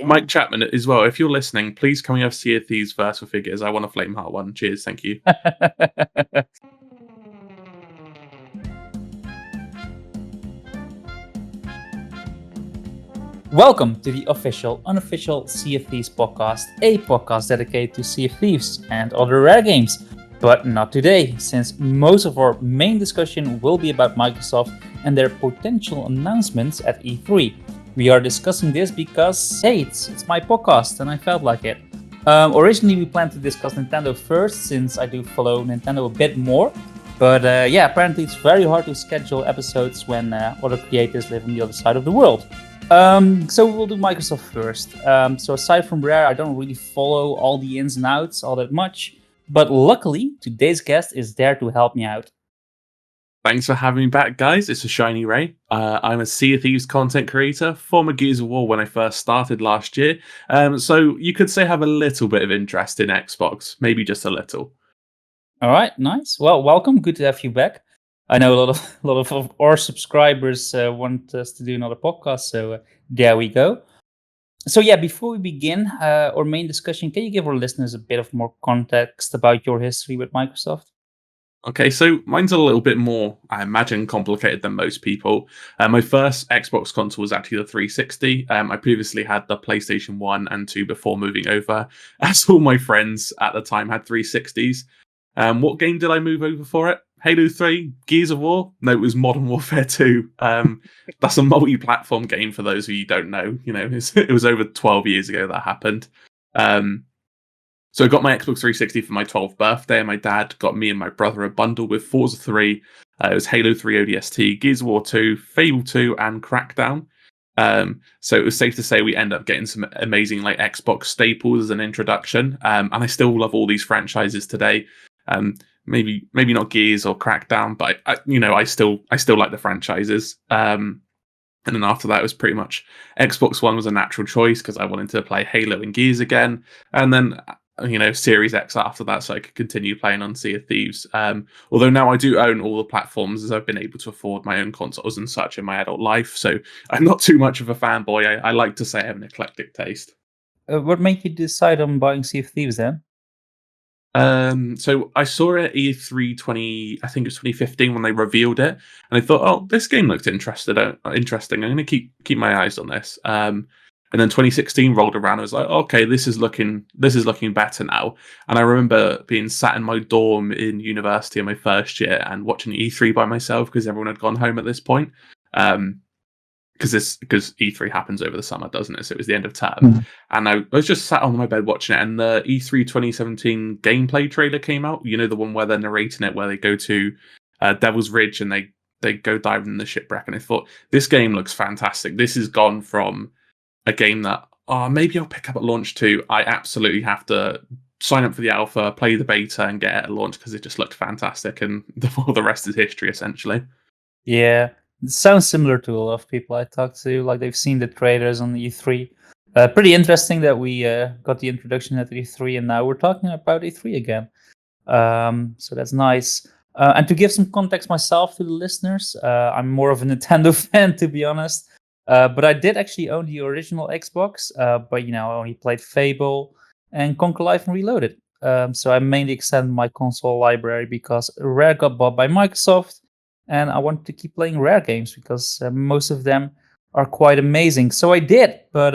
Mike Yeah. Chapman as well. If you're listening, please can we have Sea of Thieves verse for figures? I want a Flameheart one. Cheers, thank you. Welcome to the official, unofficial Sea of Thieves podcast, a podcast dedicated to Sea of Thieves and other rare games. But not today, since most of our main discussion will be about Microsoft and their potential announcements at E3. We are discussing this because, hey, it's my podcast and I felt like it. Originally, we planned to discuss Nintendo first, since I do follow Nintendo a bit more. But apparently it's very hard to schedule episodes when other creators live on the other side of the world. So we'll do Microsoft first. So aside from Rare, I don't really follow all the ins and outs all that much. But luckily, today's guest is there to help me out. Thanks for having me back, guys. It's AShinyRay. I'm a Sea of Thieves content creator, former Gears of War when I first started last year. So you could say I have a little bit of interest in Xbox, maybe just a little. All right, nice. Well, welcome. Good to have you back. I know a lot of our subscribers want us to do another podcast, so there we go. So yeah, before we begin our main discussion, can you give our listeners a bit of more context about your history with Microsoft? Okay, so mine's a little bit more, I imagine, complicated than most people. My first Xbox console was actually the 360. I previously had the PlayStation 1 and 2 before moving over, as all my friends at the time had 360s. What game did I move over for it? Halo 3, Gears of War? No, it was Modern Warfare 2. That's a multi-platform game for those of you who don't know. You know, it was over 12 years ago that happened. So I got my Xbox 360 for my 12th birthday, and my dad got me and my brother a bundle with Forza 3. It was Halo 3 ODST, Gears of War 2, Fable 2, and Crackdown. So it was safe to say we end up getting some amazing like Xbox staples as an introduction. And I still love all these franchises today. Maybe not Gears or Crackdown, but I still like the franchises. And then after that, it was pretty much Xbox One was a natural choice because I wanted to play Halo and Gears again. And then Series X after that, so I could continue playing on Sea of Thieves. Although now I do own all the platforms, as I've been able to afford my own consoles and such in my adult life. So I'm not too much of a fanboy. I like to say I have an eclectic taste. What made you decide on buying Sea of Thieves then? So I saw it at E3 I think it was 2015 when they revealed it, and I thought, oh, this game looks interesting. I'm going to keep my eyes on this. And then 2016 rolled around. I was like, okay, this is looking better now. And I remember being sat in my dorm in university in my first year and watching E3 by myself because everyone had gone home at this point. Because E3 happens over the summer, doesn't it? So it was the end of term, and I was just sat on my bed watching it. And the E3 2017 gameplay trailer came out. You know, the one where they're narrating it, where they go to Devil's Ridge and they go diving in the shipwreck. And I thought, this game looks fantastic. This has gone from a game that maybe I'll pick up at launch to I absolutely have to sign up for the alpha, play the beta, and get it at launch because it just looked fantastic. And all the rest is history, essentially. Yeah, it sounds similar to a lot of people I talked to. Like they've seen the trailers on the E3. Pretty interesting that we got the introduction at E3, and now we're talking about E3 again. So that's nice. And to give some context myself to the listeners, I'm more of a Nintendo fan, to be honest. But I did actually own the original Xbox, but I only played Fable and Conquer Life and Reloaded. So I mainly extended my console library because Rare got bought by Microsoft, and I wanted to keep playing Rare games because most of them are quite amazing. So I did, but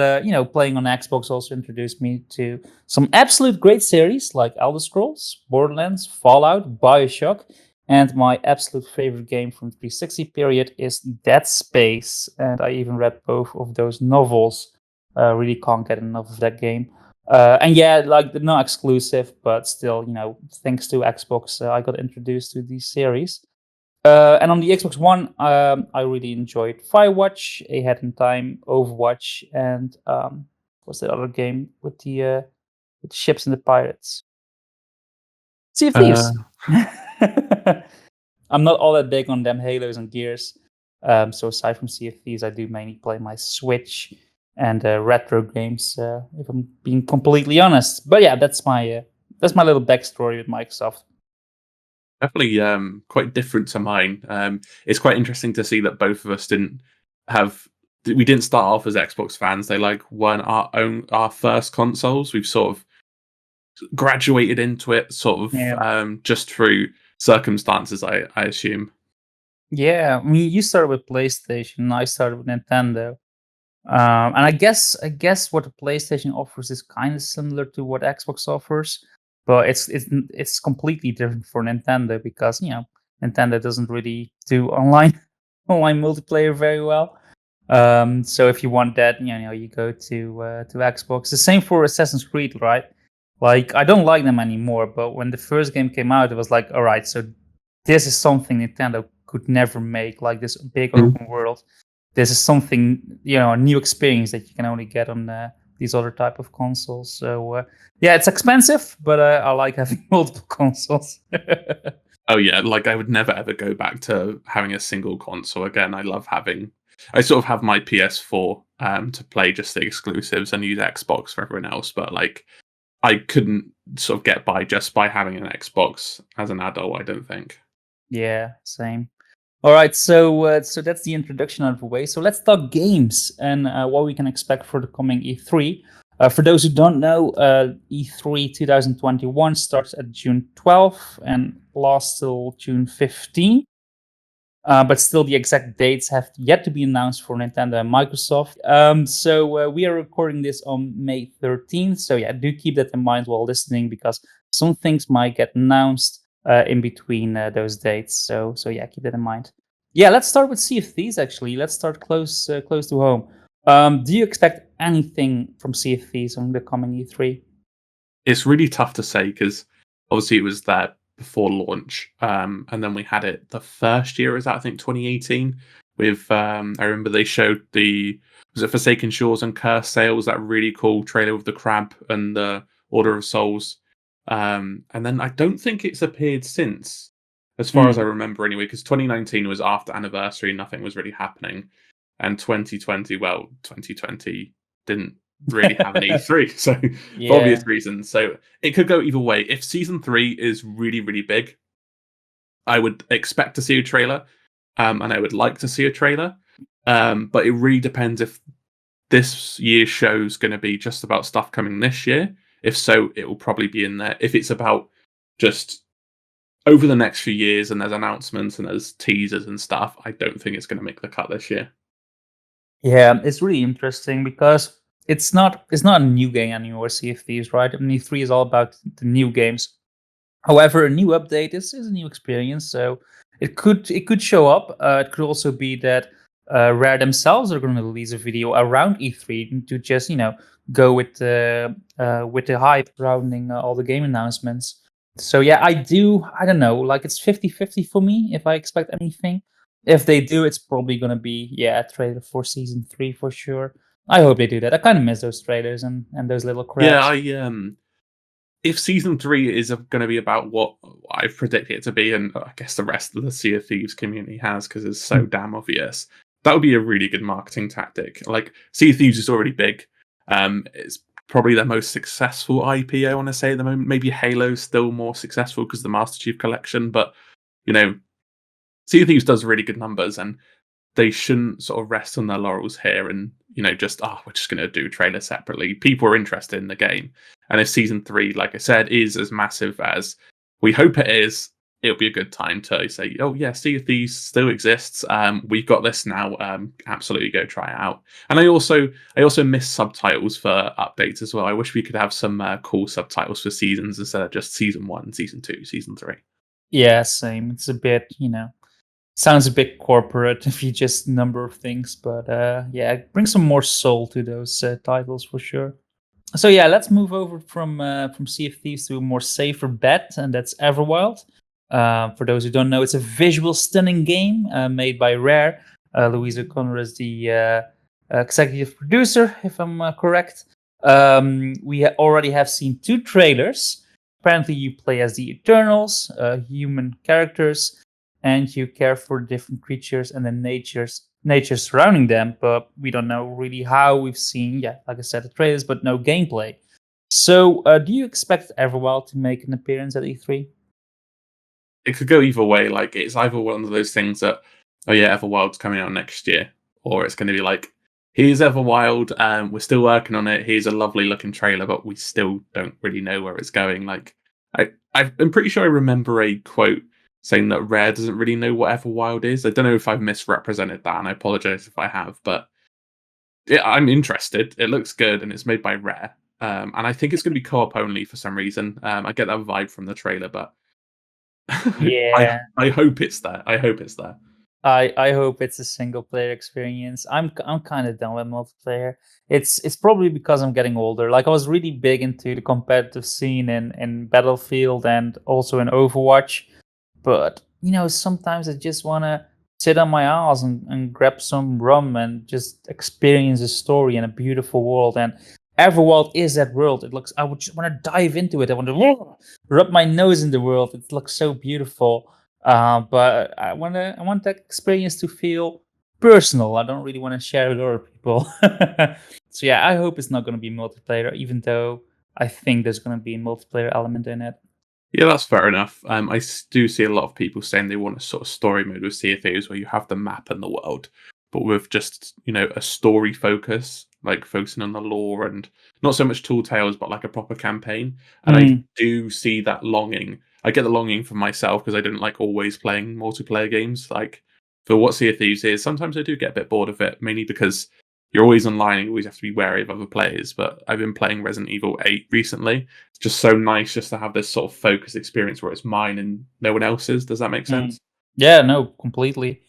playing on Xbox also introduced me to some absolute great series like Elder Scrolls, Borderlands, Fallout, BioShock, and my absolute favorite game from the 360 period is Dead Space, and I even read both of those novels. Really can't get enough of that game. And yeah, like they're not exclusive, but still, thanks to Xbox, I got introduced to these series. And on the Xbox One, I really enjoyed Firewatch, A Hat in Time, Overwatch, and what's that other game with the ships and the pirates? Sea of Thieves. I'm not all that big on them Halos and Gears. So aside from Sea of Thieves, I do mainly play my Switch and retro games, if I'm being completely honest. But yeah, that's my little backstory with Microsoft. Definitely quite different to mine. It's quite interesting to see that both of us didn't have we didn't start off as Xbox fans. They like weren't our first consoles. We've sort of graduated into it, sort of Yeah. just through circumstances. I assume. Yeah, I mean, you started with PlayStation, and I started with Nintendo. And I guess what the PlayStation offers is kind of similar to what Xbox offers, but it's completely different for Nintendo because Nintendo doesn't really do online online multiplayer very well. So if you want that, you go to Xbox. The same for Assassin's Creed, right? Like I don't like them anymore, but when the first game came out, it was like, all right, so this is something Nintendo could never make, like this big open world. This is something, a new experience that you can only get on these other type of consoles. So yeah, it's expensive, but I like having multiple consoles. Oh yeah, like I would never ever go back to having a single console again. I sort of have my PS4 to play just the exclusives and use Xbox for everyone else, but like I couldn't sort of get by just by having an Xbox as an adult, I don't think. Yeah, same. All right, so that's the introduction out of the way. So let's talk games and what we can expect for the coming E3. For those who don't know, E3 2021 starts at June 12th and lasts till June 15th. But still, the exact dates have yet to be announced for Nintendo and Microsoft. So we are recording this on May 13th. So yeah, do keep that in mind while listening because some things might get announced in between those dates. So yeah, keep that in mind. Yeah, let's start with Sea of Thieves. Actually, let's start close to home. Do you expect anything from Sea of Thieves on the coming E3? It's really tough to say because obviously it was there before launch, and then we had it the first year. Is that I think 2018? With I remember they showed was it Forsaken Shores and Cursed Sails, that really cool trailer with the crab and the Order of Souls. And then I don't think it's appeared since, as far as I Hmm. remember anyway, because 2019 was after anniversary, nothing was really happening, and 2020, well, 2020 didn't really have an E3, so for Yeah. obvious reasons. So it could go either way. If season 3 is really, really big, I would expect to see a trailer, and I would like to see a trailer. But it really depends if this year's show's going to be just about stuff coming this year. If so, it will probably be in there. If it's about just over the next few years and there's announcements and there's teasers and stuff, I don't think it's going to make the cut this year. Yeah, it's really interesting because it's not a new game anymore, Sea of Thieves, right? I mean, E3 is all about the new games. However, a new update is a new experience, so it could show up. It could also be that Rare themselves are going to release a video around E3 to just go with the hype surrounding all the game announcements. So yeah, I don't know, like it's 50-50 for me if I expect anything. If they do, it's probably going to be a trailer for season 3 for sure. I hope they do that. I kind of miss those trailers and those little Yeah, crabs. if season 3 is going to be about what I've predicted it to be, and I guess the rest of the Sea of Thieves community has, because it's so damn obvious, that would be a really good marketing tactic. Like Sea of Thieves is already big. It's probably their most successful IP, I want to say at the moment. Maybe Halo's still more successful because the Master Chief Collection, but you know, Sea of Thieves does really good numbers, and they shouldn't sort of rest on their laurels here and just we're just going to do a trailer separately. People are interested in the game, and if season 3, like I said, is as massive as we hope it is, it'll be a good time to say, oh yeah, Sea of Thieves still exists. We've got this now. Absolutely go try it out. And I also miss subtitles for updates as well. I wish we could have some cool subtitles for seasons instead of just season 1, season 2, season 3. Yeah, same. It's a bit, sounds a bit corporate if you just number of things, but yeah, bring some more soul to those titles for sure. So yeah, let's move over from Sea of Thieves to a more safer bet, and that's Everwild. For those who don't know, it's a visual stunning game made by Rare. Louise O'Connor is the executive producer, if I'm correct. We already have seen 2 trailers. Apparently, you play as the Eternals, human characters, and you care for different creatures and the nature surrounding them, but we don't know really how. We've seen, like I said, the trailers, but no gameplay. So, do you expect Everwild to make an appearance at E3? It could go either way. Like it's either one of those things that, oh yeah, Everwild's coming out next year, or it's going to be like Here's Everwild. We're still working on it. Here's a lovely looking trailer, but we still don't really know where it's going. Like, I'm pretty sure I remember a quote saying that Rare doesn't really know what Everwild is. I don't know if I've misrepresented that, and I apologize if I have, but yeah, I'm interested. It looks good, and it's made by Rare. And I think it's going to be co-op only for some reason. I get that vibe from the trailer, but Yeah. I hope it's there. I hope it's there. I hope it's a single player experience. I'm kind of done with multiplayer. It's probably because I'm getting older. Like I was really big into the competitive scene in Battlefield and also in Overwatch. But sometimes I just want to sit on my ass and grab some rum and just experience a story in a beautiful world. And Everworld is that world. It looks. I would just want to dive into it. I want to rub my nose in the world. It looks so beautiful. But I want that experience to feel personal. I don't really want to share with other people. So yeah, I hope it's not going to be multiplayer, even though I think there's going to be a multiplayer element in it. Yeah, that's fair enough. Do see a lot of people saying they want a sort of story mode with Sea of Thieves where you have the map and the world, but with just a story focus, like focusing on the lore and not so much tall tales, but like a proper campaign. And I Mm, do see that longing. I get the longing for myself because I didn't like always playing multiplayer games. Like for what Sea of Thieves is, sometimes I do get a bit bored of it, mainly because you're always online and you always have to be wary of other players. But I've been playing Resident Evil 8 recently. It's just so nice just to have this sort of focused experience where it's mine and no one else's. Does that make mm. sense? Yeah, no, completely.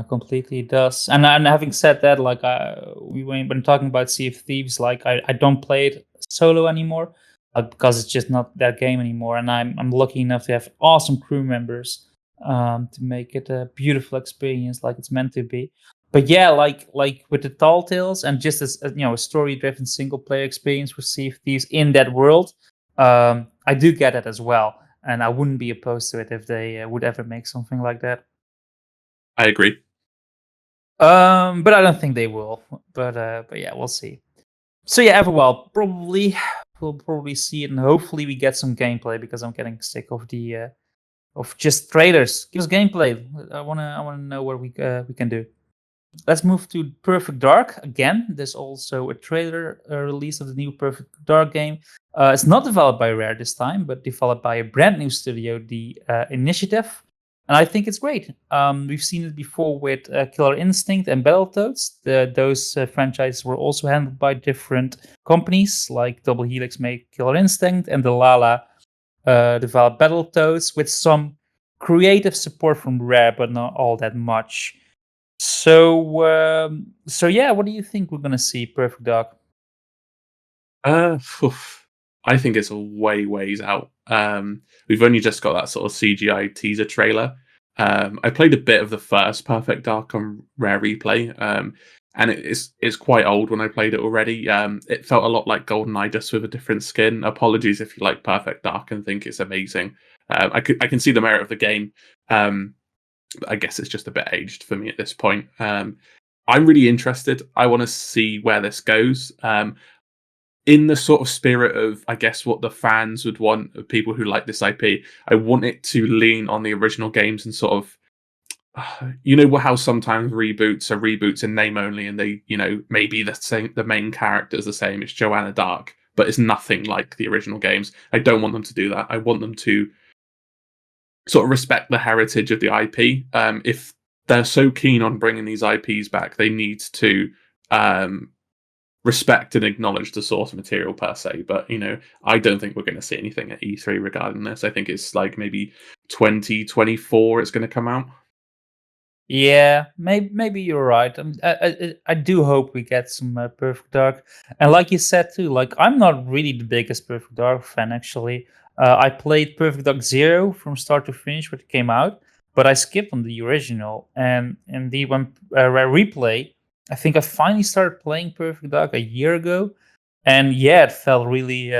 Completely does. And having said that, like we when talking about Sea of Thieves, like I don't play it solo anymore because it's just not that game anymore. And I'm lucky enough to have awesome crew members to make it a beautiful experience like it's meant to be. But yeah, like with the Tall Tales and just as a story driven single player experience with Sea of Thieves in that world, I do get it as well. And I wouldn't be opposed to it if they would ever make something like that. I agree. But I don't think they will. But yeah, we'll see. So yeah, Everwild probably we'll probably see it, and hopefully we get some gameplay because I'm getting sick of the of just trailers. Give us gameplay. I wanna know what we can do. Let's move to Perfect Dark again. There's also a trailer release of the new Perfect Dark game. It's not developed by Rare this time, but developed by a brand new studio, the Initiative. And I think it's great. We've seen it before with Killer Instinct and Battletoads. Those franchises were also handled by different companies, like Double Helix made Killer Instinct and Delala developed Battletoads with some creative support from Rare, but not all that much. So yeah, what do you think we're gonna see Perfect Dark? Oof. I think it's a way ways out. We've only just got that sort of CGI teaser trailer. I played a bit of the first Perfect Dark on Rare Replay, and it's quite old when I played it already. It felt a lot like Goldeneye, just with a different skin. Apologies if you like Perfect Dark and think it's amazing. I can see the merit of the game. I guess it's just a bit aged for me at this point. I'm really interested. I want to see where this goes. In the sort of spirit of, I guess, what the fans would want of people who like this IP, I want it to lean on the original games and sort of, how sometimes reboots are reboots in name only, and they, maybe the main character is the same. It's Joanna Dark, but it's nothing like the original games. I don't want them to do that. I want them to sort of respect the heritage of the IP. If they're so keen on bringing these IPs back, they need to respect and acknowledge the source material per se. But I don't think we're going to see anything at E3 regarding this. I think it's like maybe 2024 it's going to come out. Yeah, maybe you're right. I do hope we get some Perfect Dark, and like you said too, like I'm not really the biggest Perfect Dark fan actually. I played Perfect Dark Zero from start to finish when it came out, but I skipped on the original. And indeed, when I replay, I think I finally started playing Perfect Dark a year ago, and yeah, it felt really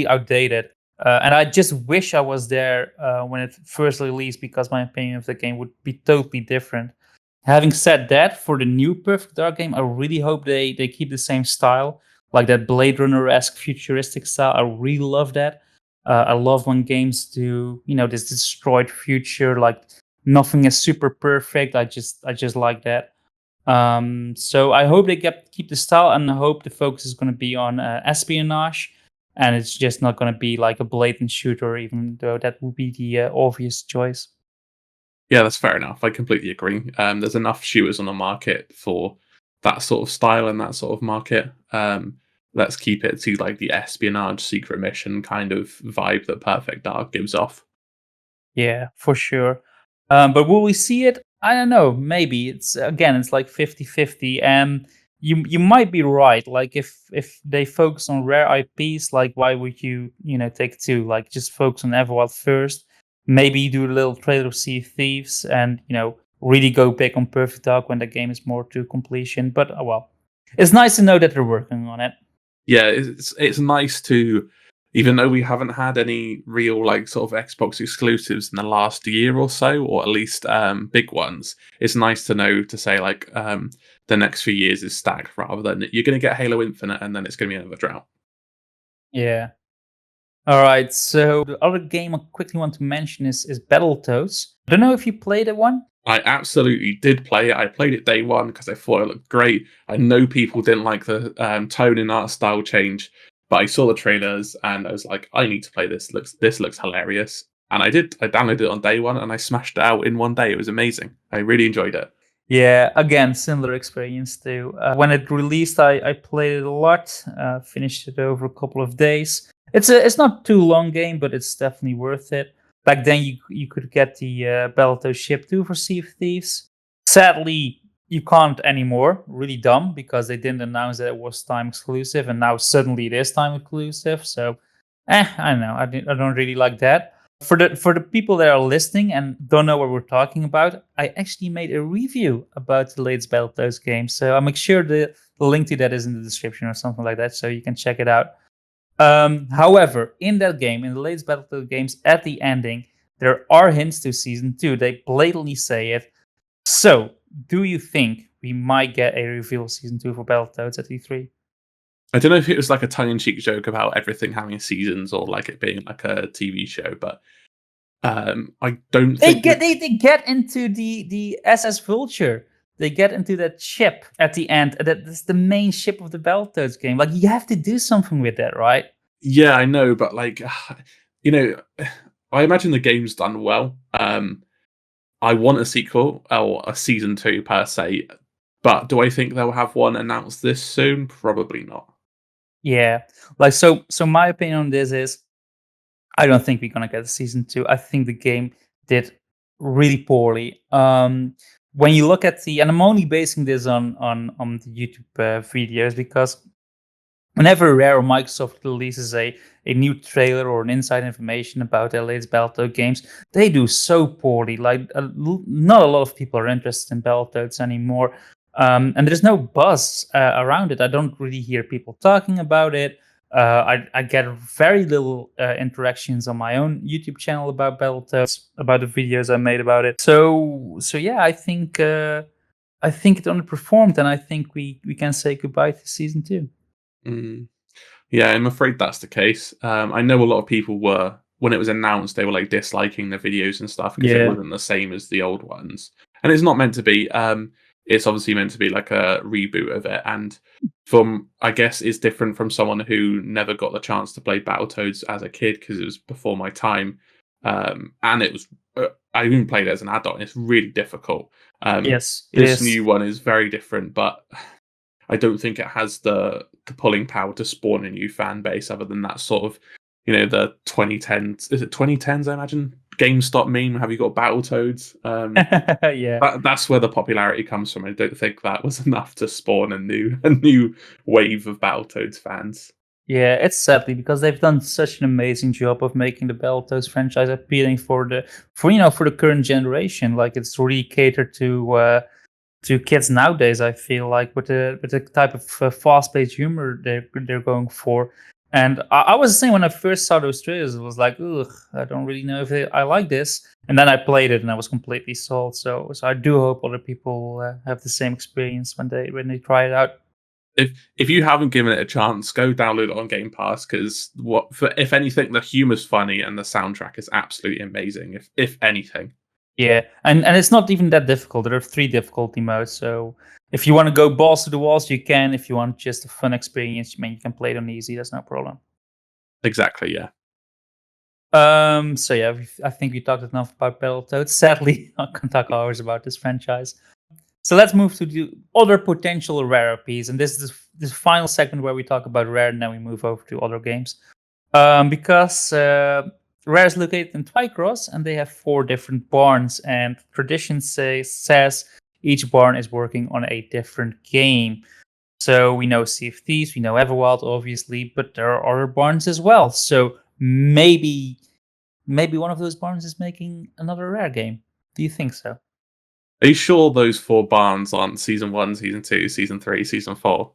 outdated. And I just wish I was there when it first released because my opinion of the game would be totally different. Having said that, for the new Perfect Dark game, I really hope they keep the same style, like that Blade Runner esque futuristic style. I really love that. I love when games do this destroyed future, like nothing is super perfect. I just like that. So I hope they keep the style, and I hope the focus is going to be on espionage, and it's just not going to be like a blatant shooter, even though that would be the obvious choice. Yeah, that's fair enough. I completely agree. There's enough shooters on the market for that sort of style and that sort of market. Let's keep it to like the espionage secret mission kind of vibe that Perfect Dark gives off. Yeah, for sure. But will we see it? I don't know. Maybe it's like 50-50. And you might be right. Like if they focus on rare IPs, like why would you take two? Like just focus on Everwild first. Maybe do a little trailer of Sea of Thieves, and really go big on Perfect Dark when the game is more to completion. But well, it's nice to know that they're working on it. Yeah, it's nice to, even though we haven't had any real like sort of Xbox exclusives in the last year or so, or at least big ones. It's nice to know to say like the next few years is stacked rather than you're going to get Halo Infinite and then it's going to be another drought. Yeah. All right. So the other game I quickly want to mention is Battletoads. I don't know if you played that one. I absolutely did play it. I played it day one because I thought it looked great. I know people didn't like the tone and art style change, but I saw the trailers and I was like, I need to play this. This looks hilarious, and I did. I downloaded it on day one and I smashed it out in one day. It was amazing. I really enjoyed it. Yeah, again, similar experience too. When it released, I played it a lot. Finished it over a couple of days. It's not too long game, but it's definitely worth it. Back then, you could get the Battletoads ship too for Sea of Thieves. Sadly, you can't anymore. Really dumb because they didn't announce that it was time exclusive, and now suddenly it is time exclusive. So, I don't know. I don't really like that. For the people that are listening and don't know what we're talking about, I actually made a review about the latest Battletoads game. So I'll make sure the link to that is in the description or something like that, so you can check it out. However, in that game, in the latest Battletoads games, at the ending, there are hints to season 2. They blatantly say it. So, do you think we might get a reveal of season 2 for Battletoads at E3? I don't know if it was like a tongue-in-cheek joke about everything having seasons or like it being like a TV show, but I don't They think get they get into the SS Vulture. They get into that ship at the end. That's the main ship of the Battletoads game. Like you have to do something with that, right? Yeah, I know, but like, you know, I imagine the game's done well. I want a sequel or a season 2 per se, but do I think they'll have one announced this soon? Probably not. Yeah. Like so my opinion on this is I don't think we're gonna get a season 2. I think the game did really poorly. When you look at and I'm only basing this on the YouTube videos because whenever Rare or Microsoft releases a new trailer or an inside information about their latest Battletoads games, they do so poorly. Like not a lot of people are interested in Battletoads anymore, and there's no buzz around it. I don't really hear people talking about it. I get very little interactions on my own YouTube channel about Battletoads, about the videos I made about it. So yeah, I think it underperformed, and I think we can say goodbye to season 2. Mm. Yeah, I'm afraid that's the case. I know a lot of people were, when it was announced, they were like disliking the videos and stuff because it Yeah. wasn't the same as the old ones. And it's not meant to be. It's obviously meant to be like a reboot of it. And from, I guess, it's different from someone who never got the chance to play Battletoads as a kid because it was before my time. And it was, I even played it as an adult and it's really difficult. Yes, it This is. new one is very different, but I don't think it has the pulling power to spawn a new fan base other than that sort of, the 2010s. Is it 2010s? I imagine GameStop meme. Have you got Battletoads? Yeah. That's where the popularity comes from. I don't think that was enough to spawn a new wave of Battletoads fans. Yeah, it's sadly because they've done such an amazing job of making the Battletoads franchise appealing for the current generation. Like it's really catered to kids nowadays. I feel like with the type of fast-paced humor they're going for. And I was the same when I first saw those trailers. It was like, ugh, I don't really know if I like this. And then I played it and I was completely sold. So I do hope other people will have the same experience when they try it out. If you haven't given it a chance, go download it on Game Pass because if anything, the humor's funny and the soundtrack is absolutely amazing. If anything. Yeah, and it's not even that difficult. There are 3 difficulty modes, so If you want to go balls to the walls, you can. If you want just a fun experience, you can play it on easy. That's no problem. Exactly, yeah. So yeah, I think we talked enough about Battletoads. Sadly, I can talk hours about this franchise. So let's move to the other potential rare IPs, and this is this final segment where we talk about rare, and then we move over to other games. Because Rare is located in Twycross, and they have 4 different barns, and tradition says each barn is working on a different game. So we know Sea of Thieves, we know Everwild, obviously, but there are other barns as well. So maybe one of those barns is making another Rare game. Do you think so? Are you sure those 4 barns aren't season 1, season 2, season 3, season 4?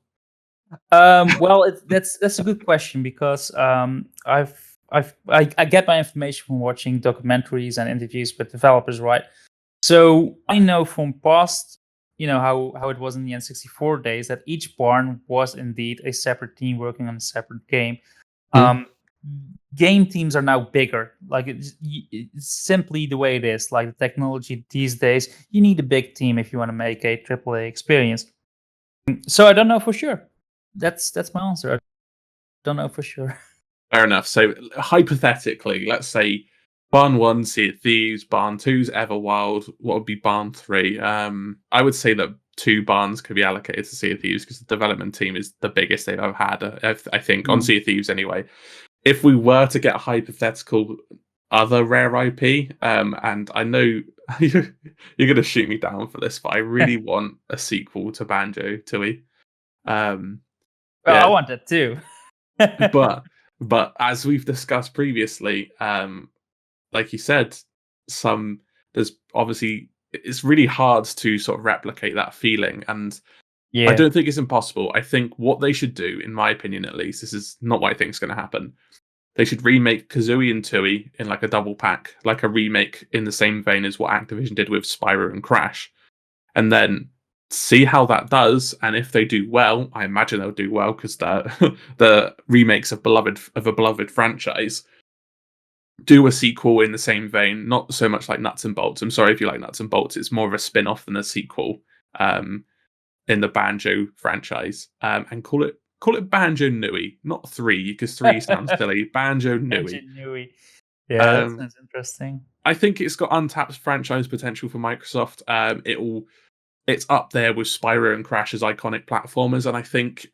Well, that's a good question because I get my information from watching documentaries and interviews with developers, right? So I know from past, how it was in the N64 days that each barn was indeed a separate team working on a separate game. Hmm. Game teams are now bigger. Like it's simply the way it is. Like the technology these days, you need a big team if you want to make a AAA experience. So I don't know for sure. That's my answer. I don't know for sure. Fair enough. So hypothetically, let's say barn 1, Sea of Thieves, barn 2's Everwild. What would be barn 3? I would say that 2 barns could be allocated to Sea of Thieves because the development team is the biggest they've ever had, I think, on Mm. Sea of Thieves anyway. If we were to get a hypothetical other rare IP, and I know you're going to shoot me down for this, but I really want a sequel to Banjo-Tooie. Well, I Yeah, want that too. but as we've discussed previously, like you said, there's obviously it's really hard to sort of replicate that feeling, and I Yeah. don't think it's impossible. I think what they should do, in my opinion at least, this is not what I think is going to happen. They should remake Kazooie and Tooie in like a double pack, like a remake in the same vein as what Activision did with Spyro and Crash, and then see how that does. And if they do well, I imagine they'll do well because the remakes of a beloved franchise. Do a sequel in the same vein, not so much like Nuts and Bolts. I'm sorry if you like Nuts and Bolts; it's more of a spin-off than a sequel. In the Banjo franchise, and call it Banjo Nui, not 3 because 3 sounds silly. Banjo Nui. Ingenuity. Yeah, that Um, sounds interesting. I think it's got untapped franchise potential for Microsoft. It's up there with Spyro and Crash as iconic platformers, and I think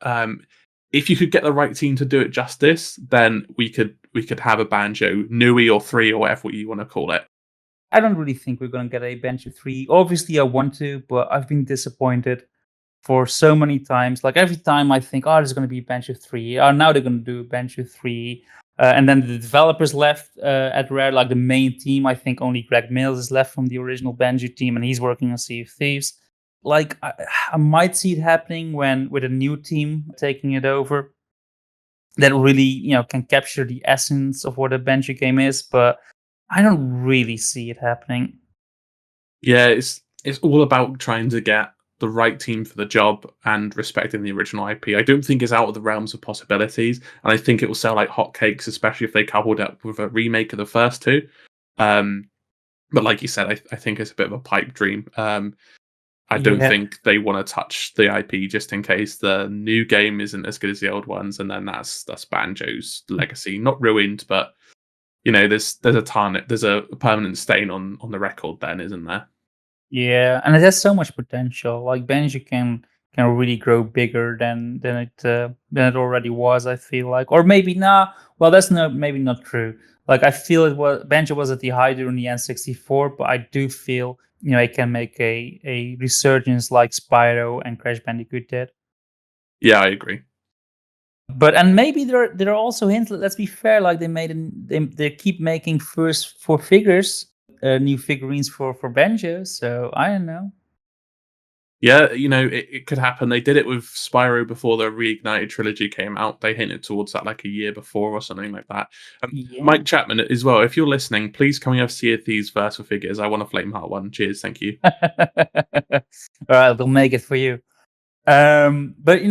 if you could get the right team to do it justice, then we could have a Banjo Nui or 3 or whatever you want to call it. I don't really think we're gonna get a Banjo 3. Obviously, I want to, but I've been disappointed for so many times. Like every time I think, oh, there's going to be Banjo 3. Oh, now they're going to do Banjo 3. And then the developers left at Rare, like the main team. I think only Greg Mills is left from the original Banjo team, and he's working on Sea of Thieves. Like I might see it happening when with a new team taking it over that really can capture the essence of what a Banjo game is, but I don't really see it happening. Yeah, it's all about trying to get the right team for the job and respecting the original IP. I don't think it's out of the realms of possibilities, and I think it will sell like hotcakes, especially if they coupled it with a remake of the first 2. But like you said, I think it's a bit of a pipe dream. I don't Yeah. think they want to touch the IP just in case the new game isn't as good as the old ones, and then that's Banjo's legacy, not ruined, but there's a permanent stain on the record, then, isn't there? Yeah, and it has so much potential. Like Banjo can really grow bigger than it already was. I feel like, or maybe nah. Well, that's maybe not true. Like I feel Banjo was at the height during the N64, but I do feel it can make a resurgence like Spyro and Crash Bandicoot did. Yeah, I agree. But and maybe there are also hints. Let's be fair. Like they keep making first four figures, new figurines for Banjo. So I don't know. Yeah, it could happen. They did it with Spyro before the Reignited trilogy came out. They hinted towards that like a year before or something like that. Yeah. Mike Chapman as well. If you're listening, please come and have Sea of Thieves Versal figures. I want a Flameheart one. Cheers, thank you. All right, we'll make it for you. But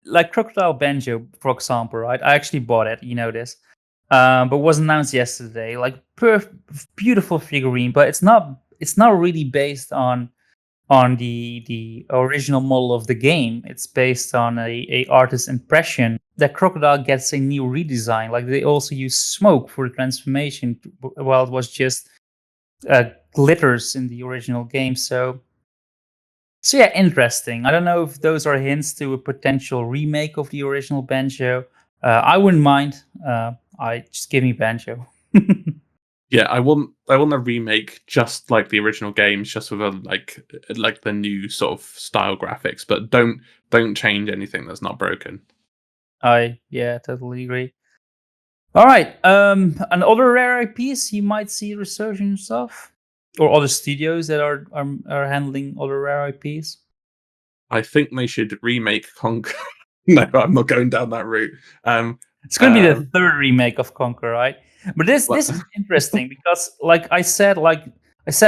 like Crocodile Banjo, for example, right? I actually bought it. You know this, but was announced yesterday. Like beautiful figurine, but it's not really based on on the original model of the game. It's based on a artist's impression. That crocodile gets a new redesign. Like they also use smoke for the transformation, while it was just glitters in the original game. So yeah, interesting. I don't know if those are hints to a potential remake of the original Banjo. I wouldn't mind. I just give me Banjo. Yeah, I want a remake just like the original games, just with a like the new sort of style graphics, but don't change anything that's not broken. I totally agree. All right. And other rare IPs you might see resurgence of, or other studios that are handling other rare IPs. I think they should remake Conquer. No, I'm not going down that route. It's going to be Uh, the third remake of Conquer, right? But but this is interesting because, like I said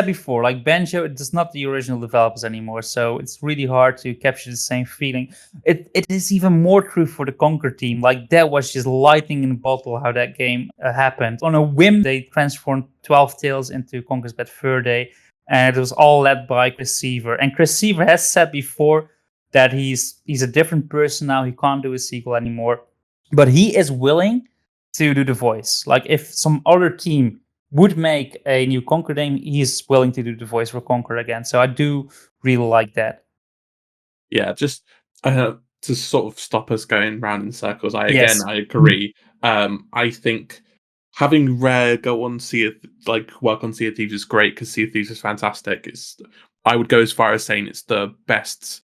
before, like Banjo, it is not the original developers anymore, so it's really hard to capture the same feeling. It is even more true for the Conquer team. Like that was just lightning in a bottle how that game happened. On a whim, they transformed 12 Tales into Conquer's Bad Fur Day, and it was all led by Chris Seaver. And Chris Seaver has said before that he's a different person now. He can't do a sequel anymore, but he is willing to do the voice. Like if some other team would make a new Conquer game, he's willing to do the voice for Conquer again. So I do really like that. yeah, just to sort of stop us going round in circles. I Yes. agree. I think having Rare go on work on Sea of Thieves is great because Sea of Thieves is fantastic. I would go as far as saying it's the best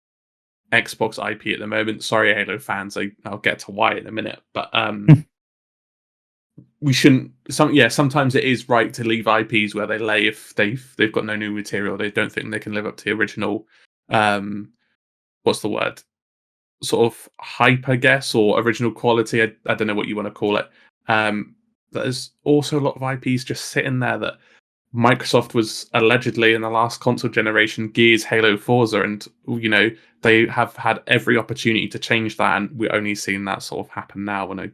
Xbox IP at the moment. Sorry, Halo fans, I'll get to why in a minute, but we shouldn't. Sometimes it is right to leave IPs where they lay if they've got no new material. They don't think they can live up to the original. What's the word? Sort of hype, I guess, or original quality. I don't know what you want to call it. There's also a lot of IPs just sitting there that Microsoft was allegedly in the last console generation Gears, Halo, Forza, and they have had every opportunity to change that, and we're only seeing that sort of happen now. And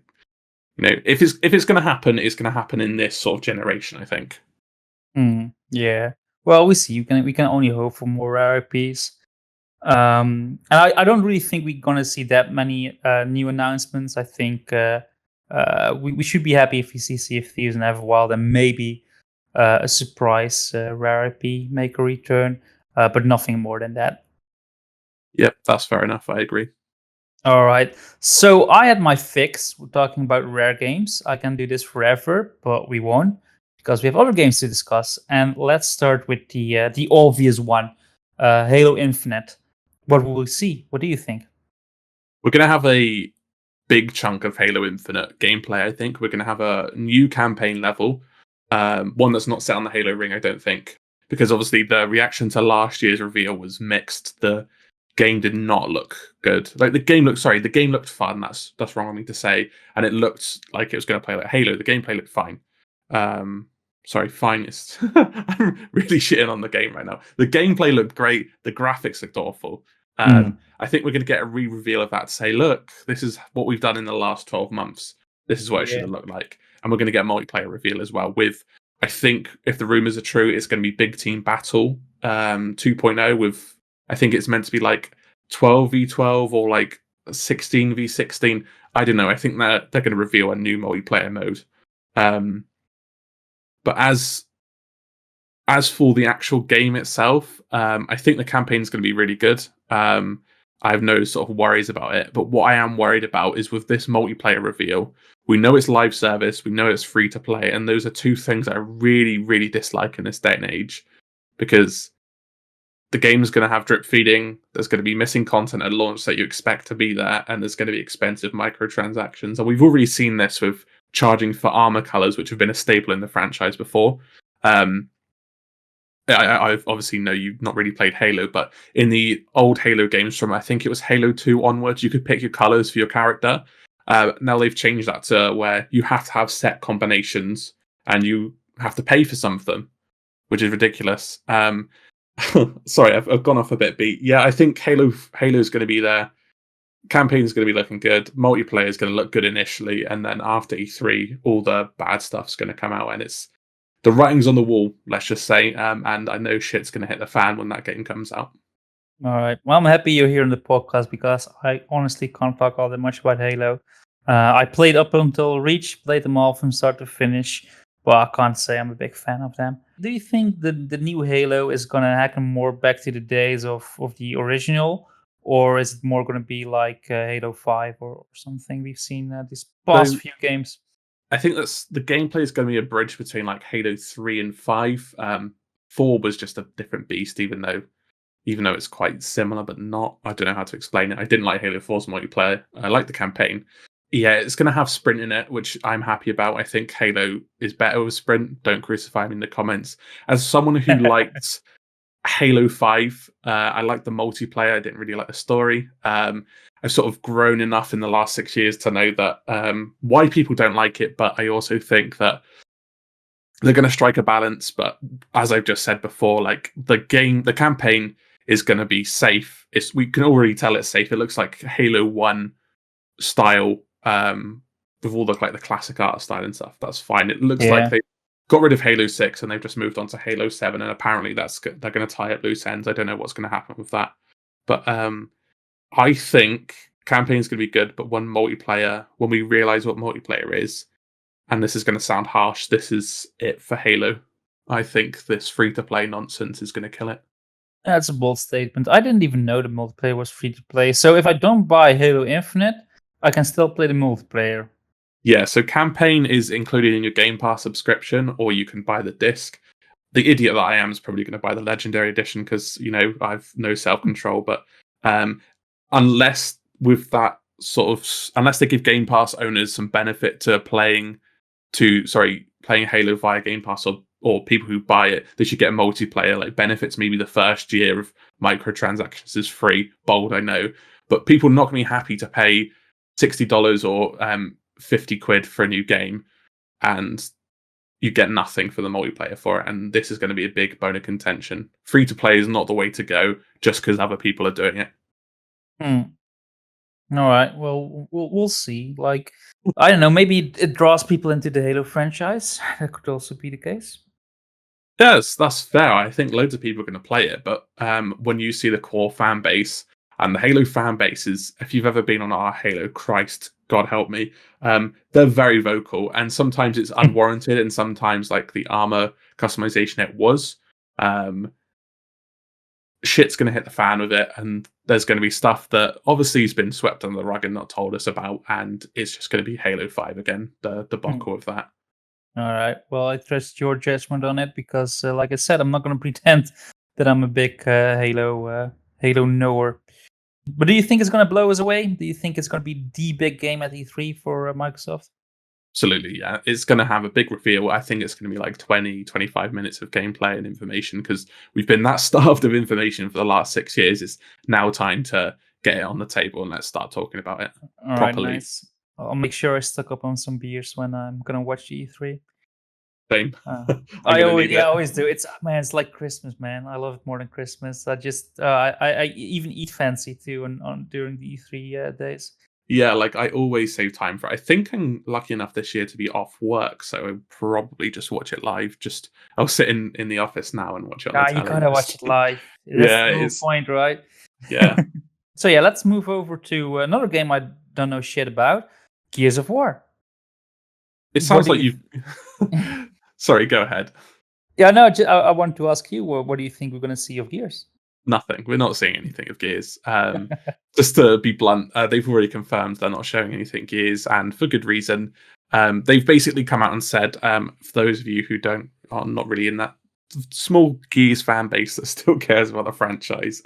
if it's going to happen, it's going to happen in this sort of generation, I think. Yeah. Well, we see. We can only hope for more rare IPs. And I don't really think we're gonna see that many new announcements. I think we should be happy if we see Sea of Thieves and Everwild, and maybe a surprise rare IP make a return, but nothing more than that. Yep, that's fair enough. I agree. All right. So I had my fix. We're talking about rare games. I can do this forever, but we won't because we have other games to discuss. And let's start with the obvious one, Halo Infinite. What will we see? What do you think? We're going to have a big chunk of Halo Infinite gameplay, I think. We're going to have a new campaign level, one that's not set on the Halo ring, I don't think. Because obviously the reaction to last year's reveal was mixed. The game did not look good. The game looked fun. That's wrong of me to say. And it looked like it was going to play like Halo. The gameplay looked fine. Finest. I'm really shitting on the game right now. The gameplay looked great. The graphics looked awful. I think we're going to get a re-reveal of that to say, look, this is what we've done in the last 12 months. This is what it should have looked like. And we're going to get a multiplayer reveal as well with, I think, if the rumors are true, it's going to be Big Team Battle 2.0 with, I think it's meant to be like 12v12 or like 16v16. I don't know. I think they're going to reveal a new multiplayer mode. But as for the actual game itself, I think the campaign is going to be really good. I have no sort of worries about it. But what I am worried about is with this multiplayer reveal, we know it's live service, we know it's free to play, and those are two things that I really, really dislike in this day and age. Because the game's going to have drip feeding, there's going to be missing content at launch that you expect to be there, and there's going to be expensive microtransactions. And we've already seen this with charging for armor colors, which have been a staple in the franchise before. I obviously know you've not really played Halo, but in the old Halo games from I think it was Halo 2 onwards, you could pick your colors for your character. Now they've changed that to where you have to have set combinations and you have to pay for some of them, which is ridiculous. Sorry, I've gone off a bit beat. Yeah, I think Halo's going to be there. Campaign's going to be looking good. Multiplayer is going to look good initially, and then after E3, all the bad stuff's going to come out, and it's the writing's on the wall, let's just say. And I know shit's going to hit the fan when that game comes out. All right. Well, I'm happy you're here on the podcast because I honestly can't talk all that much about Halo. I played up until Reach, played them all from start to finish, but I can't say I'm a big fan of them. Do you think the new Halo is going to happen more back to the days of the original, or is it more going to be like Halo 5 or something we've seen these past So few games? I think that's the gameplay is going to be a bridge between like Halo 3 and 5. 4 was just a different beast, even though it's quite similar, but not. I don't know how to explain it. I didn't like Halo 4's multiplayer. I like the campaign. Yeah, it's going to have sprint in it, which I'm happy about. I think Halo is better with sprint. Don't crucify me in the comments. As someone who liked Halo 5, I liked the multiplayer. I didn't really like the story. I've sort of grown enough in the last 6 years to know that why people don't like it, but I also think that they're going to strike a balance. But as I've just said before, like the campaign is going to be safe. We can already tell it's safe. It looks like Halo 1 style, with all the classic art style and stuff. That's fine. It looks like Yeah. they got rid of Halo 6 and they've just moved on to Halo 7, and apparently they're going to tie up loose ends. I don't know what's going to happen with that, but I think campaign is going to be good. But when we realize what multiplayer is, and this is going to sound harsh, this is it for Halo. I think this free-to-play nonsense is going to kill it. That's a bold statement. I didn't even know the multiplayer was free to play. So if I don't buy Halo Infinite, I can still play the multiplayer. Yeah, so campaign is included in your Game Pass subscription, or you can buy the disc. The idiot that I am is probably going to buy the Legendary Edition because, I've no self-control. But unless they give Game Pass owners some benefit to playing Halo via Game Pass, or people who buy it, they should get multiplayer like benefits. Maybe the first year of microtransactions is free. Bold, I know, but people are not going to be happy to pay $60 or 50 quid for a new game, and you get nothing for the multiplayer for it. And this is going to be a big bone of contention. Free to play is not the way to go just because other people are doing it. All right. Well, we'll see. Like, I don't know. Maybe it draws people into the Halo franchise. That could also be the case. Yes, that's fair. I think loads of people are going to play it, but when you see the core fan base, and the Halo fan base is, if you've ever been on our Halo, Christ, God help me, they're very vocal, and sometimes it's unwarranted, and sometimes, like the armor customization, it was. Shit's going to hit the fan with it, and there's going to be stuff that obviously has been swept under the rug and not told us about, and it's just going to be Halo 5 again, the debacle of that. All right. Well, I trust your judgment on it because, like I said, I'm not going to pretend that I'm a big Halo knower. But do you think it's going to blow us away? Do you think it's going to be the big game at E3 for Microsoft? Absolutely, yeah. It's going to have a big reveal. I think it's going to be like 20, 25 minutes of gameplay and information because we've been that starved of information for the last 6 years. It's now time to get it on the table and let's start talking about it properly. Right, nice. I'll make sure I stock up on some beers when I'm going to watch the E3. Same. I always do. It's like Christmas, man. I love it more than Christmas. I just I even eat fancy too on during the E3 days. Yeah, like I always save time for it. I think I'm lucky enough this year to be off work, so I'll probably just watch it live. I'll sit in the office now and watch it on the you telly. gotta watch it live. That's Yeah, the whole point, right? Yeah. So yeah, let's move over to another game I don't know shit about, Gears of War. It sounds like you've... Sorry, go ahead. Yeah, no, I want to ask you, what do you think we're going to see of Gears? Nothing. We're not seeing anything of Gears. Just to be blunt, they've already confirmed they're not showing anything Gears, and for good reason. They've basically come out and said, for those of you who are not really in that small Gears fan base that still cares about the franchise,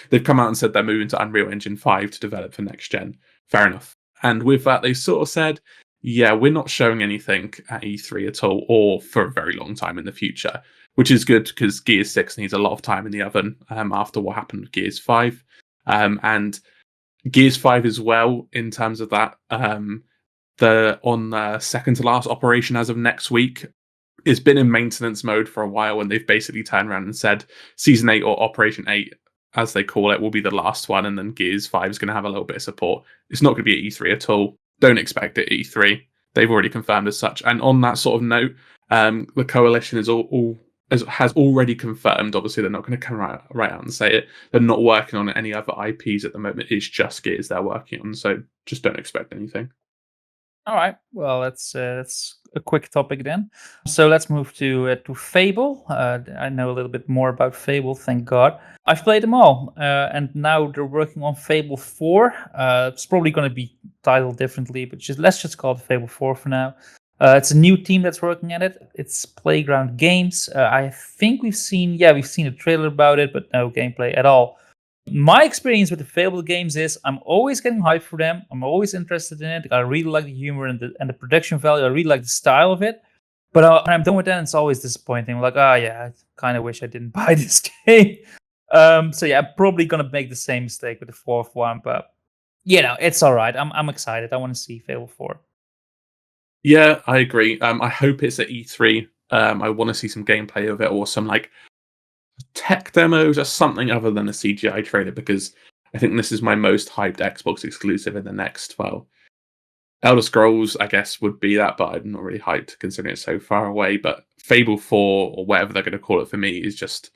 they've come out and said they're moving to Unreal Engine 5 to develop for next gen. Fair enough. And with that, they sort of said, yeah, we're not showing anything at E3 at all, or for a very long time in the future, which is good because Gears 6 needs a lot of time in the oven after what happened with Gears 5. And Gears 5 as well, in terms of that, they're on the second to last operation as of next week. It's been in maintenance mode for a while, and they've basically turned around and said Season 8 or Operation 8, as they call it, will be the last one, and then Gears 5 is going to have a little bit of support. It's not going to be at E3 at all. Don't expect it at E3. They've already confirmed as such. And on that sort of note, the coalition is all has already confirmed. Obviously, they're not going to come right out and say it. They're not working on any other IPs at the moment. It's just Gears they're working on. So just don't expect anything. All right. Well, that's a quick topic then. So let's move to Fable. I know a little bit more about Fable. Thank God. I've played them all, and now they're working on Fable 4. It's probably going to be titled differently, but let's just call it Fable 4 for now. It's a new team that's working at it. It's Playground Games. I think we've seen a trailer about it, but no gameplay at all. My experience with the Fable games is I'm always getting hyped for them. I'm always interested in it. I really like the humor and the production value. I really like the style of it. But when I'm done with that, it's always disappointing. I'm like, yeah, I kind of wish I didn't buy this game. So yeah, I'm probably gonna make the same mistake with the fourth one, but it's all right. I'm excited. I want to see Fable 4. Yeah, I agree. I hope it's at E3. I want to see some gameplay of it or some like tech demos or something other than a CGI trailer, because I think this is my most hyped Xbox exclusive in the next, well, Elder Scrolls, I guess, would be that, but I'm not really hyped considering it's so far away. But Fable 4, or whatever they're going to call it for me, is just,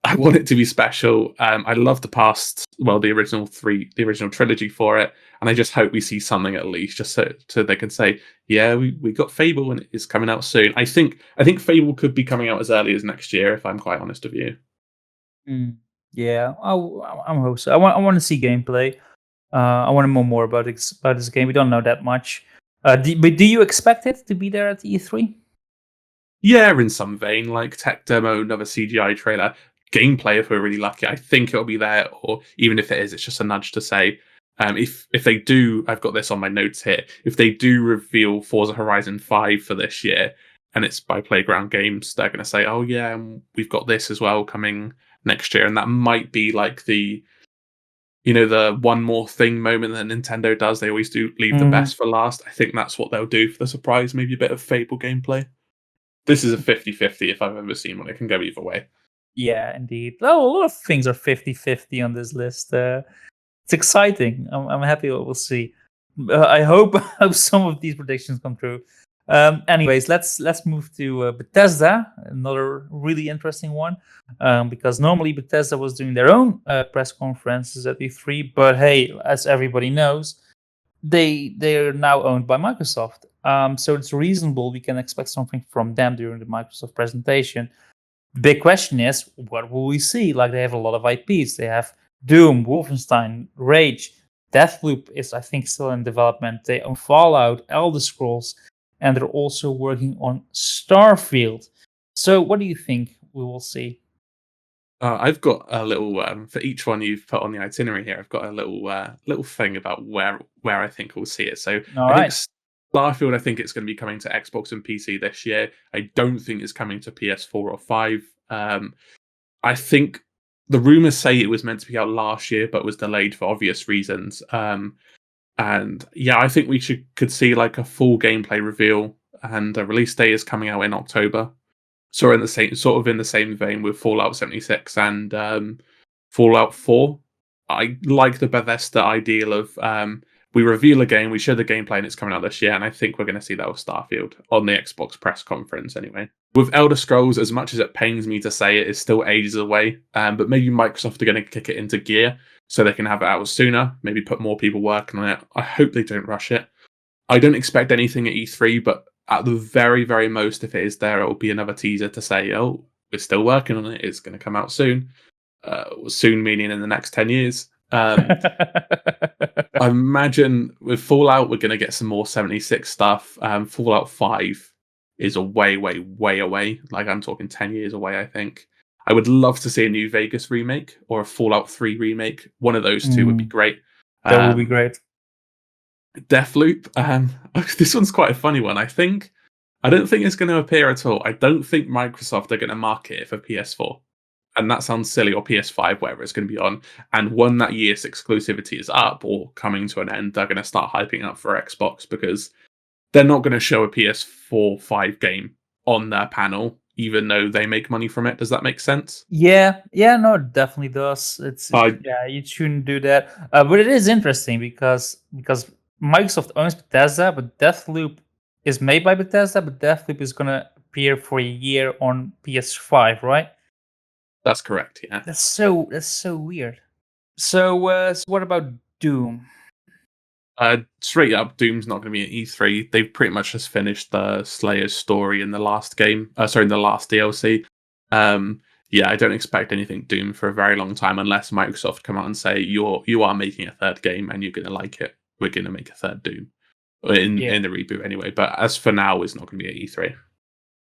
I want it to be special. I love the the original trilogy for it, and I just hope we see something at least, just so they can say, yeah, we got Fable and it's coming out soon. I think Fable could be coming out as early as next year, if I'm quite honest with you. Yeah, I'm hope so. I want to see gameplay. I want to know more about this game. We don't know that much. But do you expect it to be there at E3? Yeah, in some vein, like tech demo, another CGI trailer, gameplay. If we're really lucky, I think it'll be there. Or even if it is, it's just a nudge to say, if they do, I've got this on my notes here. If they do reveal Forza Horizon 5 for this year, and it's by Playground Games, they're going to say, oh yeah, we've got this as well coming next year, and that might be like the one more thing moment that Nintendo does. They always do leave the best for last. I think that's what they'll do for the surprise. Maybe a bit of Fable gameplay. This is a 50-50 if I've ever seen one. It can go either way. Yeah, indeed. Oh, a lot of things are 50-50 on this list. It's exciting. I'm happy what we'll see. I hope some of these predictions come true. Anyways, let's move to Bethesda, another really interesting one, because normally Bethesda was doing their own press conferences at E3, but hey, as everybody knows, they're now owned by Microsoft. So it's reasonable we can expect something from them during the Microsoft presentation. The big question is, what will we see? Like, they have a lot of IPs. They have Doom, Wolfenstein, Rage, Deathloop is, I think, still in development. They own Fallout, Elder Scrolls, and they're also working on Starfield. So what do you think we will see? I've got a little for each one you've put on the itinerary here. I've got a little thing about where I think we'll see it. So All I think right. Starfield. I think it's going to be coming to Xbox and PC this year. I don't think it's coming to PS4 or 5. I think the rumors say it was meant to be out last year, but was delayed for obvious reasons. And yeah, I think we could see like a full gameplay reveal, and the release date is coming out in October. So in the same vein with Fallout 76 and Fallout 4. I like the Bethesda ideal of we reveal a game, we show the gameplay, and it's coming out this year. And I think we're going to see that with Starfield on the Xbox press conference anyway. With Elder Scrolls, as much as it pains me to say it, is still ages away. But maybe Microsoft are going to kick it into gear so they can have it out sooner. Maybe put more people working on it. I hope they don't rush it. I don't expect anything at E3, but at the very, very most, if it is there, it will be another teaser to say, oh, we're still working on it. It's going to come out soon. Soon meaning in the next 10 years. I imagine with Fallout, we're going to get some more 76 stuff. Fallout 5 is a way, way, way away. Like, I'm talking 10 years away, I think. I would love to see a New Vegas remake or a Fallout 3 remake. One of those two would be great. That would be great. Deathloop. This one's quite a funny one. I don't think it's going to appear at all. I don't think Microsoft are going to market it for PS4. And that sounds silly, or PS5, whatever it's going to be on. And when that year's exclusivity is up or coming to an end, they're going to start hyping up for Xbox, because they're not going to show a PS4 5 game on their panel, even though they make money from it. Does that make sense? Yeah, no, it definitely does. Yeah, you shouldn't do that. But it is interesting because Microsoft owns Bethesda, but Deathloop is made by Bethesda, but Deathloop is gonna appear for a year on PS5, right? That's correct. Yeah. That's so weird. So what about Doom? Straight up, Doom's not going to be at E3. They've pretty much just finished the Slayer's story in the last game. In the last DLC. Um, yeah, I don't expect anything Doom for a very long time unless Microsoft come out and say you are making a third game and you're going to like it. We're going to make a third Doom Yeah. in the reboot anyway. But as for now, it's not going to be at E3.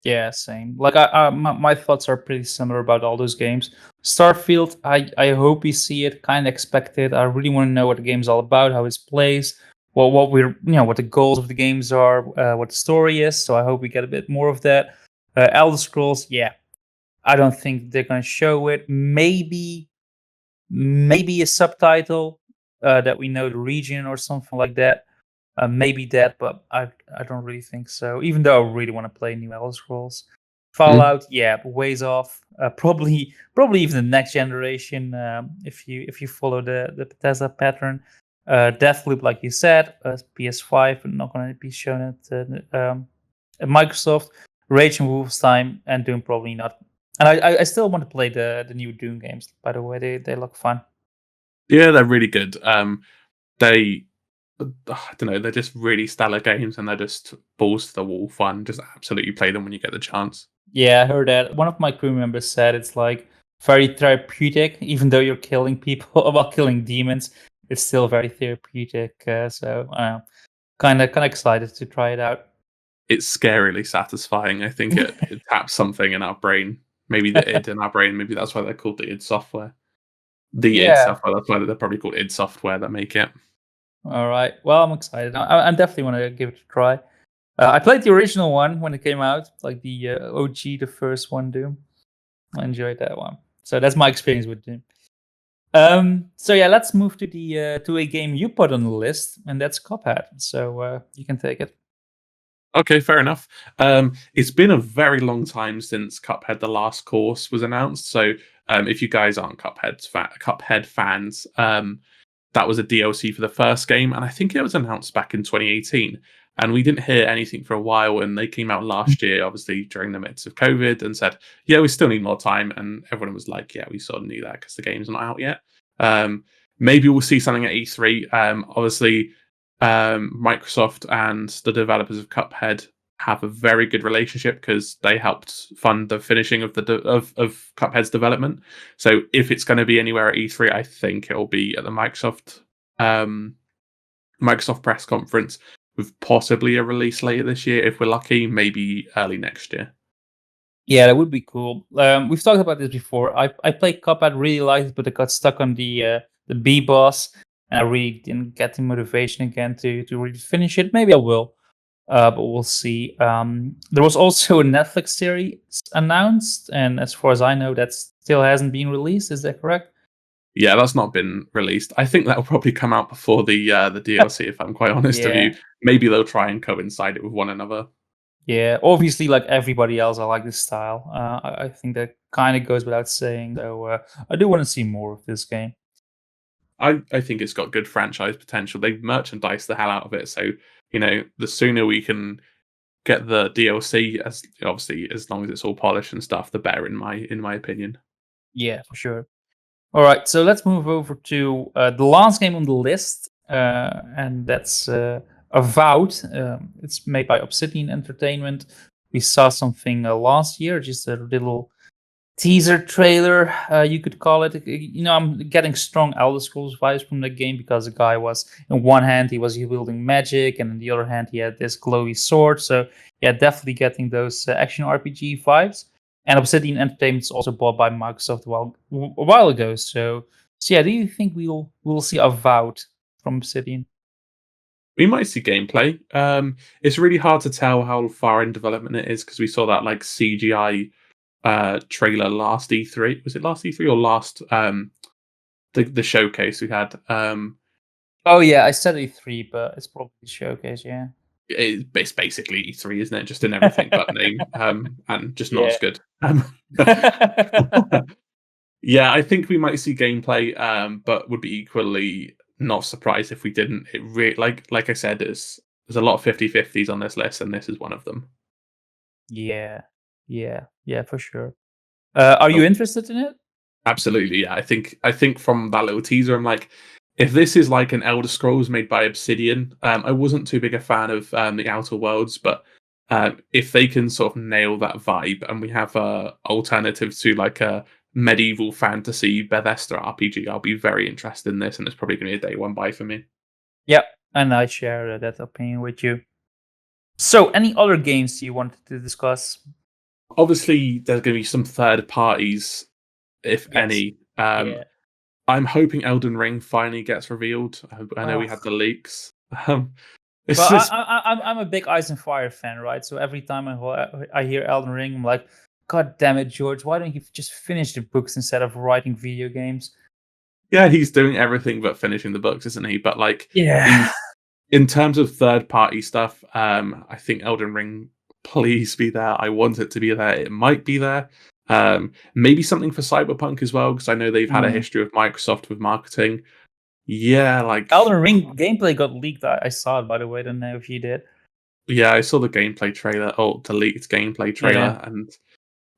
Yeah, same. Like my thoughts are pretty similar about all those games. Starfield, I hope we see it. Kind of expect it. I really want to know what the game's all about, how it plays, what we're what the goals of the games are, what the story is. So I hope we get a bit more of that. Elder Scrolls, yeah, I don't think they're gonna show it. Maybe a subtitle that we know the region or something like that. Maybe that, but I don't really think so. Even though I really want to play new Elder Scrolls, Mm. Fallout, yeah, ways off. Probably even the next generation. If you follow the Bethesda pattern, Deathloop, like you said, PS5, not going to be shown at Microsoft. Rage and Wolfenstein, and Doom probably not. And I still want to play the new Doom games. By the way, they look fun. Yeah, they're really good. They I don't know, they're just really stellar games and they're just balls to the wall fun. Just absolutely play them when you get the chance. Yeah, I heard that. One of my crew members said it's like very therapeutic, even though you're killing people while killing demons. It's still very therapeutic. So kind of excited to try it out. It's scarily satisfying. I think it taps something in our brain. Maybe the id in our brain. Maybe that's why they're called the id software. The id Yeah. software. That's why they're probably called id software that make it. All right. Well, I'm excited. I definitely want to give it a try. I played the original one when it came out, like the OG, the first one, Doom. I enjoyed that one. So that's my experience with Doom. So yeah, let's move to a game you put on the list, and that's Cuphead. So you can take it. Okay, fair enough. It's been a very long time since Cuphead: The Last Course was announced. So if you guys aren't Cuphead fans, that was a DLC for the first game, and I think it was announced back in 2018. And we didn't hear anything for a while, and they came out last year, obviously during the midst of COVID, and said, "Yeah, we still need more time." And everyone was like, "Yeah, we sort of knew that because the game's not out yet." Maybe we'll see something at E3. Obviously, Microsoft and the developers of Cuphead have a very good relationship because they helped fund the finishing of of Cuphead's development. So if it's going to be anywhere at E3, I think it'll be at the um, Microsoft press conference with possibly a release later this year if we're lucky, maybe early next year. Yeah, that would be cool. We've talked about this before. I played Cuphead, really liked it, but I got stuck on the B boss, and I really didn't get the motivation again to really finish it. Maybe I will, but we'll see. There was also a Netflix series announced, and as far as I know, that still hasn't been released. Is that correct? Yeah, that's not been released. I think that will probably come out before the DLC. If I'm quite honest with you, Yeah. maybe they'll try and coincide it with one another. Yeah, obviously, like everybody else, I like this style. I think that kind of goes without saying. So I do want to see more of this game. I think it's got good franchise potential. They merchandise the hell out of it. So, the sooner we can get the DLC, as obviously as long as it's all polished and stuff, the better in my opinion. Yeah, for sure. All right, so let's move over to the last game on the list, and that's Avowed. It's made by Obsidian Entertainment. We saw something last year, just a little teaser trailer, you could call it. I'm getting strong Elder Scrolls vibes from the game because the guy was, in one hand, he was wielding magic, and in the other hand, he had this glowy sword. So, yeah, definitely getting those action RPG vibes. And Obsidian Entertainment is also bought by Microsoft a while ago. So yeah, do you think we'll see Avowed from Obsidian? We might see gameplay. It's really hard to tell how far in development it is because we saw that like CGI trailer last E3. Was it last E3 or last the showcase we had? Oh yeah, I said E3, but it's probably Showcase. Yeah. It's basically E3, isn't it? Just in everything but name, and just not Yeah. as good. Yeah, I think we might see gameplay, but would be equally not surprised if we didn't. It like I said, there's a lot of 50-50s on this list, and this is one of them. Yeah. Yeah, for sure. Are you Oh, interested in it? absolutely, yeah. I think from that little teaser, I'm like, if this is like an Elder Scrolls made by Obsidian, I wasn't too big a fan of the Outer Worlds, but if they can sort of nail that vibe, and we have a alternative to like a medieval fantasy Bethesda RPG, I'll be very interested in this, and it's probably going to be a day one buy for me. Yeah, and I share that opinion with you. So, any other games you wanted to discuss? Obviously, there's going to be some third parties, if Yes. any. Yeah. I'm hoping Elden Ring finally gets revealed. I know we Oh, had the leaks. It's well, just I'm a big Ice and Fire fan, right? So every time I hear Elden Ring, I'm like, God damn it, George! Why don't you just finish the books instead of writing video games? yeah, he's doing everything but finishing the books, isn't he? But like Yeah. he's in terms of third party stuff, I think Elden Ring, please be there. I want it to be there. It might be there. Maybe something for Cyberpunk as well, because I know they've had a Mm. history of Microsoft with marketing. Yeah, like Elden Ring gameplay got leaked. I saw it, by the way. I don't know if you did. yeah, I saw the gameplay trailer, or the leaked gameplay Yeah. trailer, and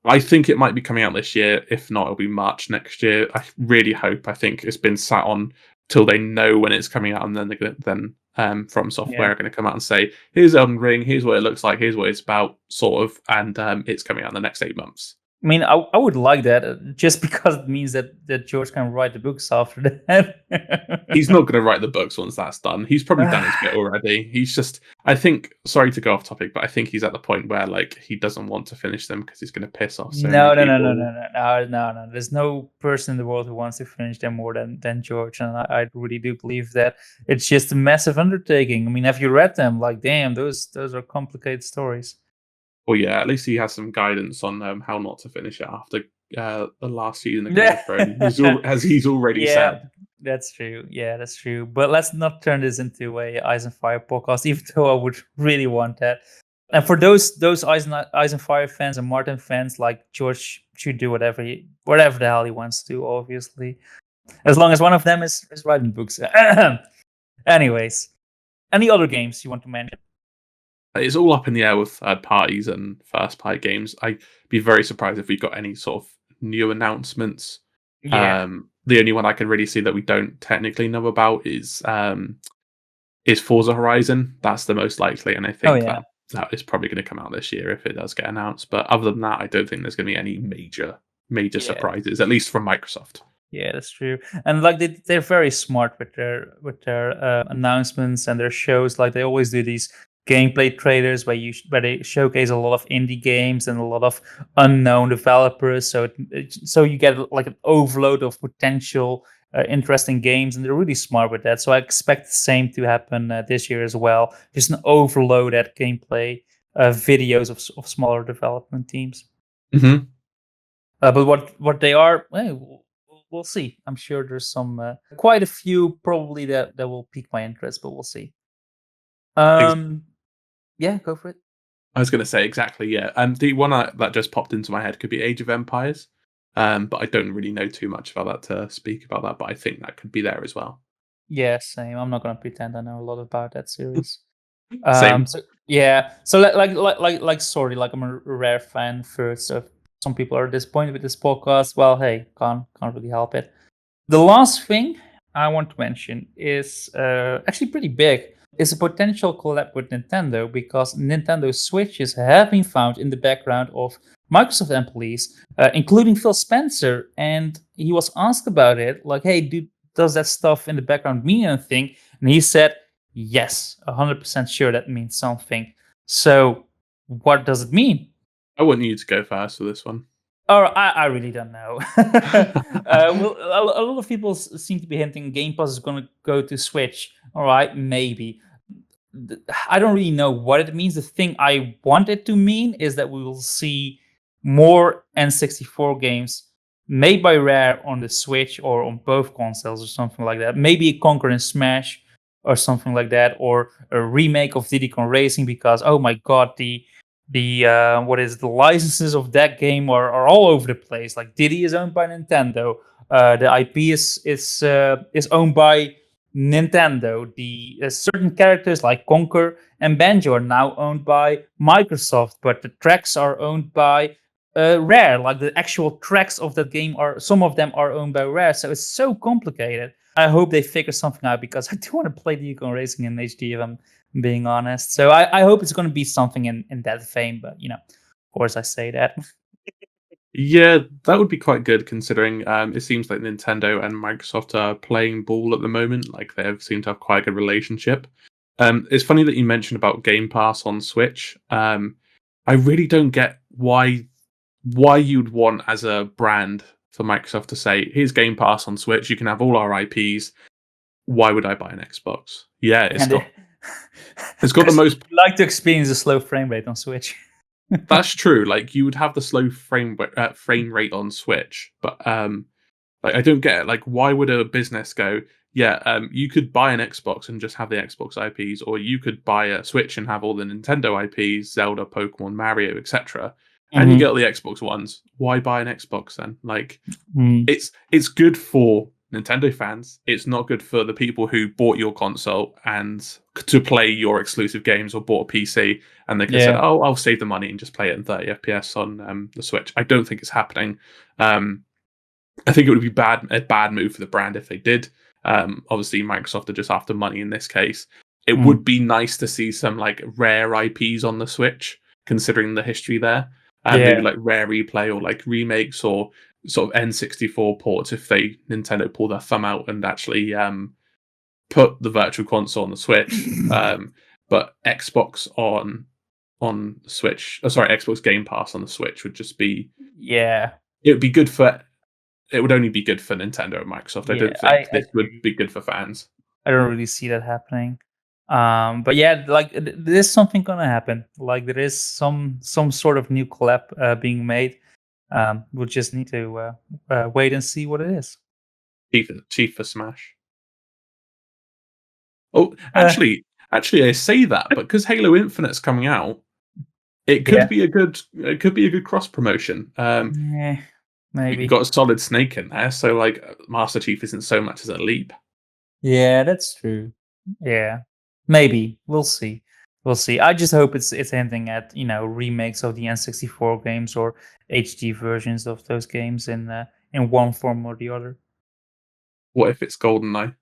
I think it might be coming out this year. If not, it'll be March next year. I really hope. I think it's been sat on till they know when it's coming out, and then they're gonna From Yeah. Software are going to come out and say, "Here's Elden Ring. Here's what it looks like. Here's what it's about," sort of, and it's coming out in the next 8 months. I mean, I would like that just because it means that George can write the books after He's not that. going to write the books once that's done. He's probably done his bit already. He's just, I think, sorry to go off topic, but I think he's at the point where like he doesn't want to finish them because he's going to piss off so many No, no, no, no, people. no, no, no, no, no. There's no person in the world who wants to finish them more than George, and I really do believe that it's just a massive undertaking. I mean, have you read them? Like, damn, those are complicated stories. Well, yeah, at least he has some guidance on how not to finish it after the last season of Game Yeah, of Thrones, as he's already yeah, said. that's true. Yeah, that's true. But let's not turn this into a Ice and Fire podcast, even though I would really want that. And for those Ice and Fire fans and Martin fans, like George should do whatever the hell he wants to, obviously, as long as one of them is writing books. Anyways, any other games you want to mention? It's all up in the air with third parties and first party games. I'd be very surprised if we got any sort of new announcements. Yeah. The only one I can really see that we don't technically know about is Forza Horizon. That's the most likely, and I Oh think yeah. that is probably going to come out this year if it does get announced. But other than that, I don't think there's going to be any major Yeah. surprises, at least from Microsoft. Yeah, that's true. And like they're very smart with their announcements and their shows. Like they always do these gameplay trailers where they showcase a lot of indie games and a lot of unknown developers. So you get like an overload of potential interesting games, and they're really smart with that. So I expect the same to happen this year as well. Just an overload at gameplay videos of smaller development teams. Hmm. But what they are, we'll see. I'm sure there's some quite a few probably that will pique my interest, but we'll see. Um, yeah, go for it. I was going to say exactly, yeah. And the one that just popped into my head could be Age of Empires, but I don't really know too much about that to speak about that. But I think that could be there as well. Yeah, same. I'm not gonna pretend I know a lot about that series. Same. So yeah, so sorry, like I'm a rare fan first. So if some people are disappointed with this podcast. Well, hey, can't really help it. The last thing I want to mention is actually pretty big. Is a potential collab with Nintendo because Nintendo Switches have been found in the background of Microsoft employees, including Phil Spencer, and he was asked about it, like, "Hey, does that stuff in the background mean anything?" And he said, "Yes, 100% sure that means something." So, what does it mean? I want you to go first for this one. Or I really don't know. Well, a lot of people seem to be hinting Game Pass is going to go to Switch. All right, maybe. I don't really know what it means. The thing I want it to mean is that we will see more N64 games made by Rare on the Switch or on both consoles or something like that. Maybe a Conquer and Smash or something like that, or a remake of Diddy Kong Racing because oh my god, the what is the licenses of that game are all over the place. Like Diddy is owned by Nintendo. The IP is owned by Nintendo. The certain characters like Conker and Banjo are now owned by Microsoft, but the tracks are owned by Rare. Like the actual tracks of that game are, some of them are owned by Rare. So it's so complicated. I hope they figure something out because I do want to play the Yukon Racing in HD if I'm being honest. So I hope it's going to be something in that vein. But of course I say that. Yeah, that would be quite good considering it seems like Nintendo and Microsoft are playing ball at the moment. Like they seem to have quite a good relationship. It's funny that you mentioned about Game Pass on Switch. I really don't get why you'd want as a brand for Microsoft to say, "Here's Game Pass on Switch. You can have all our IPs." Why would I buy an Xbox? Yeah, And it's got the because most. you like to experience a slow frame rate on Switch. That's true. Like you would have the slow frame rate on Switch, but like I don't get it. Like why would a business go? Yeah, you could buy an Xbox and just have the Xbox IPs, or you could buy a Switch and have all the Nintendo IPs, Zelda, Pokemon, Mario, etc. And you Mhm. get all the Xbox ones. Why buy an Xbox then? Like Mm. it's good for Nintendo fans. It's not good for the people who bought your console and to play your exclusive games or bought a PC and they could say, Yeah. "Oh, I'll save the money and just play it in 30 FPS on the Switch." I don't think it's happening. Um, I think it would be a bad move for the brand if they did. Obviously, Microsoft are just after money in this case. It Mm. would be nice to see some like rare IPs on the Switch, considering the history there. Maybe Yeah. like rare replay or like remakes or sort of N64 ports if Nintendo pull their thumb out and actually put the Virtual Console on the Switch. But Xbox on Switch, sorry, Xbox Game Pass on the Switch would just be. Yeah. It would be good for it would only be good for Nintendo and Microsoft. I Yeah. don't I think this would agree. be good for fans. I don't really see that happening. But yeah, like there's something gonna happen. Like there is some sort of new collab being made. We'll just need to wait and see what it is. Chief for Smash. Oh, Uh, actually, I say that, but because Halo Infinite's coming out, it yeah. could be a good cross promotion. Yeah. You Maybe. got a solid Snake in there, so like Master Chief isn't so much as a leap. Yeah, that's true. Yeah, maybe we'll see. We'll see. I just hope it's hinting at remakes of the N64 games or HD versions of those games in one form or the other. What if it's GoldenEye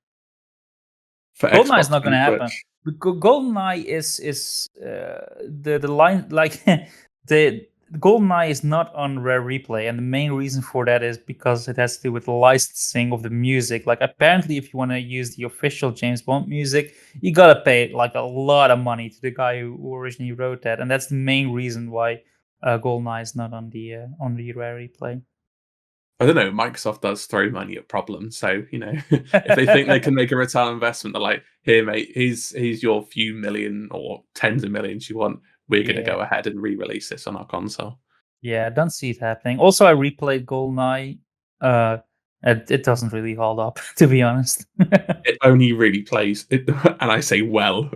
for GoldenEye is Xbox not going and to happen. Switch? GoldenEye is the line like the GoldenEye is not on Rare Replay, and the main reason for that is because it has to do with the licensing of the music. Like apparently, if you want to use the official James Bond music, you gotta pay like a lot of money to the guy who originally wrote that, and that's the main reason why GoldenEye is not on the Rare Replay. I don't know. Microsoft does throw money at problems, so if they think they can make a return on investment, they're like, "Here, mate, here's your few million or tens of millions you want. We're going to Yeah. go ahead and re-release this on our console." Yeah, I don't see it happening. Also, I replayed GoldenEye. Uh, it doesn't really hold up, to be honest. It only really plays, and I say well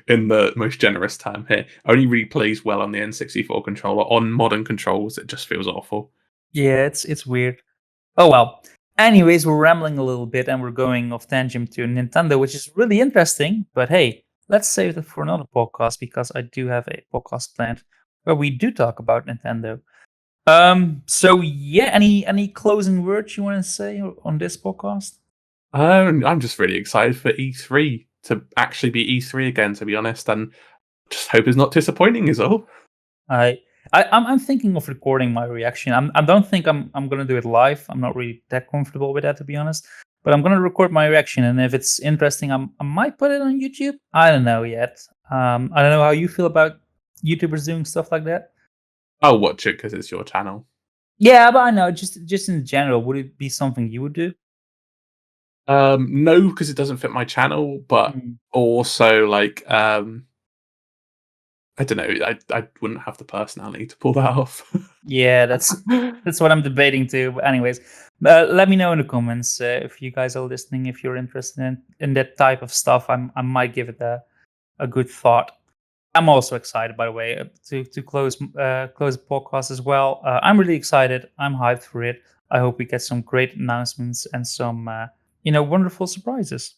in the most generous term here. Only really plays well on the N64 controller. On modern controls, it just feels awful. Yeah, it's weird. Oh well. Anyways, we're rambling a little bit and we're going off tangent to Nintendo, which is really interesting. But hey, let's save it for another podcast because I do have a podcast planned where we do talk about Nintendo. So yeah, any closing words you want to say on this podcast? I'm just really excited for E3 to actually be E3 again. To be honest, and just hope it's not disappointing. Is all. I, I'm thinking of recording my reaction. I don't think I'm gonna do it live. I'm not really that comfortable with that, to be honest. But I'm gonna record my reaction, and if it's interesting, I might put it on YouTube. I don't know yet. I don't know how you feel about YouTubers doing stuff like that. I'll watch it because it's your channel. Yeah, but I know just in general, would it be something you would do? No, because it doesn't fit my channel, but Mm. also like I don't know. I wouldn't have the personality to pull that off. Yeah, that's what I'm debating too. But anyways, let me know in the comments if you guys are listening. If you're interested in that type of stuff, I might give it a good thought. I'm also excited, by the way, to close the podcast as well. I'm really excited. I'm hyped for it. I hope we get some great announcements and some wonderful surprises.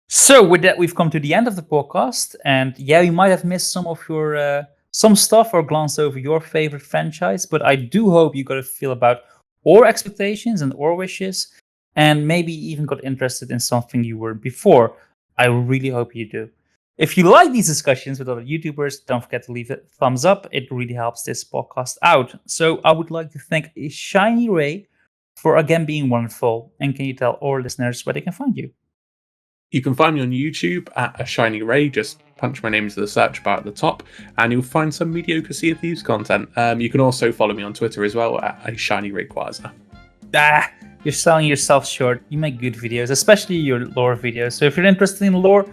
So with that, we've come to the end of the podcast, and yeah, we might have missed some of your some stuff or glanced over your favorite franchise, but I do hope you got a feel about our expectations and our wishes, and maybe even got interested in something you were before. I really hope you do. If you like these discussions with other YouTubers, don't forget to leave a thumbs up. It really helps this podcast out. So I would like to thank AShinyRay for again being wonderful. And can you tell our listeners where they can find you? You can find me on YouTube at AShinyRay. Just punch my name into the search bar at the top, and you'll find some mediocre Sea of Thieves content. You can also follow me on Twitter as well at AShinyRayquaza. You're selling yourself short. You make good videos, especially your lore videos. So if you're interested in lore,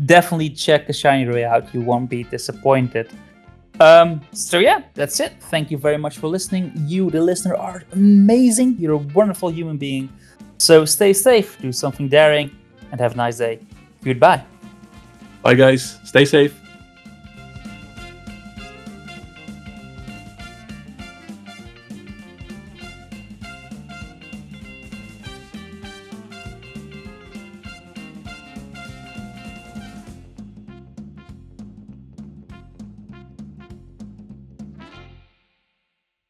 definitely check AShinyRay out. You won't be disappointed. So yeah, that's it. Thank you very much for listening. You, the listener, are amazing. You're a wonderful human being. So stay safe, do something daring, and have a nice day. Goodbye. Bye, guys. Stay safe.